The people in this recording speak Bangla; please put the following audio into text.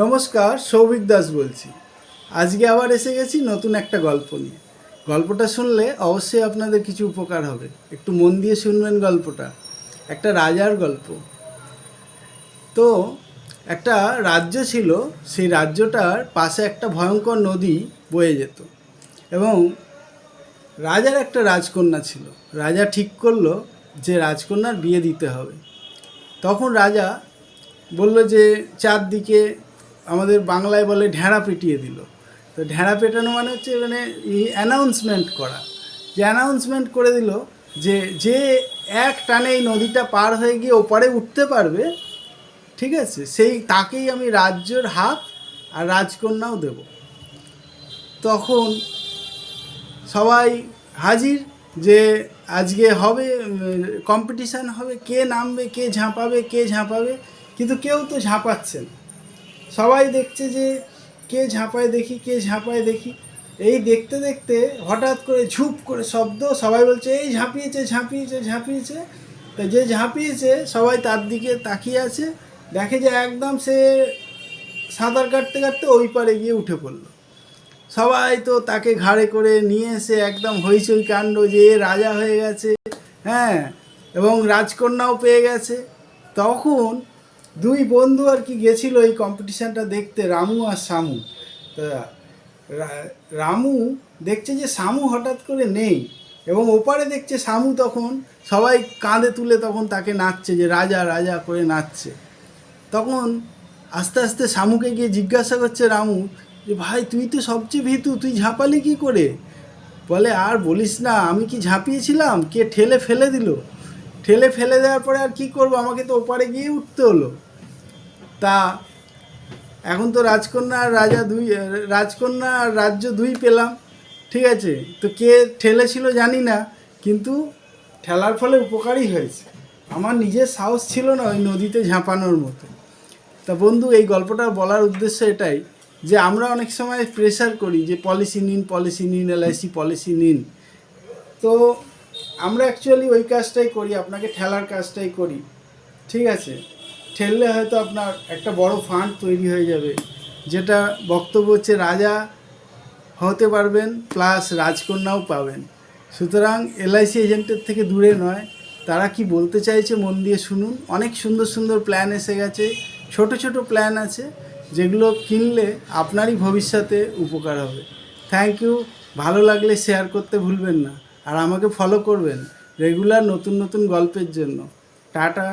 নমস্কার, সৌভিক দাস বলছি। আজকে আবার এসে গেছি নতুন একটা গল্প নিয়ে। গল্পটা শুনলে অবশ্যই আপনাদের কিছু উপকার হবে। একটু মন দিয়ে শুনবেন গল্পটা। একটা রাজার গল্প। তো একটা রাজ্য ছিল, সেই রাজ্যটার পাশে একটা ভয়ঙ্কর নদী বয়ে যেত এবং রাজার একটা রাজকন্যা ছিল। রাজা ঠিক করলো যে রাজকন্যার বিয়ে দিতে হবে। তখন রাজা বলল যে চারদিকে, আমাদের বাংলায় বলে ঢেঁড়া পিটিয়ে দিল। তো ঢেঁড়া পেটানো মানে হচ্ছে অ্যানাউন্সমেন্ট করা। যে অ্যানাউন্সমেন্ট করে দিল যে যে এক টানে এই নদীটা পার হয়ে গিয়ে ওপারে উঠতে পারবে, ঠিক আছে, সেই তাকেই আমি রাজ্যের হাত আর রাজকন্যাও দেব। তখন সবাই হাজির যে আজকে হবে, কম্পিটিশান হবে, কে নামবে, কে ঝাঁপাবে। কিন্তু কেউ তো ঝাঁপাচ্ছে না। সবাই দেখছে যে কে ঝাঁপায় দেখি। এই দেখতে দেখতে হঠাৎ করে ঝুপ করে শব্দ, সবাই বলছে এই ঝাঁপিয়েছে। তা যে ঝাঁপিয়েছে সবাই তার দিকে তাকিয়ে আছে, দেখে যে একদম সে সাঁতার কাটতে ওই পারে গিয়ে উঠে পড়লো। সবাই তো তাকে ঘাড়ে করে নিয়ে এসে একদম হইচই কাণ্ড যে রাজা হয়ে গেছে, হ্যাঁ, এবং রাজকন্যাও পেয়ে গেছে। তখন দুই বন্ধু আর কি গেছিলো এই কম্পিটিশানটা দেখতে, রামু আর শামু। তা রামু দেখছে যে শামু হঠাৎ করে নেই, এবং ওপারে দেখছে শামু তখন সবাই কাঁধে তুলে তখন তাকে নাচছে, যে রাজা রাজা করে নাচছে। তখন আস্তে আস্তে শামুকে গিয়ে জিজ্ঞাসা করছে রামু যে ভাই, তুই তো সবচেয়ে ভীতু, তুই ঝাঁপালি কী করে? বলে আর বলিস না, আমি কি ঝাঁপিয়েছিলাম, কে ঠেলে ফেলে দেওয়ার পরে আর কি করব, আমাকে তো ওপারে গিয়ে উঠতে হলো। তা এখন তো রাজকন্যা আর রাজ্য দুই পেলাম, ঠিক আছে। তো কে ঠেলেছিল জানি না, কিন্তু ঠেলার ফলে উপকারই হয়েছে। আমার নিজের সাহস ছিল না ওই নদীতে ঝাঁপানোর মতো। তা বন্ধু, এই গল্পটা বলার উদ্দেশ্য এটাই যে আমরা অনেক সময় প্রেশার করি যে পলিসি নিন, এলআইসি পলিসি নিন। তো আমরা অ্যাকচুয়ালি ওই কাজটাই করি, আপনাকে ঠেলার কাজটাই করি, ঠিক আছে। ঠেললে হয়তো আপনার একটা বড় ফান্ড তৈরি হয়ে যাবে, যেটা বক্তব্য হচ্ছে রাজা হতে পারবেন প্লাস রাজকন্যাও পাবেন। সুতরাং এলআইসি এজেন্টের থেকে দূরে নয়। তারা কি বলতে চাইছে মন দিয়ে শুনুন। অনেক সুন্দর সুন্দর প্ল্যান এসে গেছে, ছোট ছোট প্ল্যান আছে, যেগুলো কিনলে আপনারই ভবিষ্যতে উপকার হবে। Thank you. ভালো লাগলে শেয়ার করতে ভুলবেন না, আর আমাকে ফলো করবেন রেগুলার নতুন নতুন গল্পের জন্য। টাটা।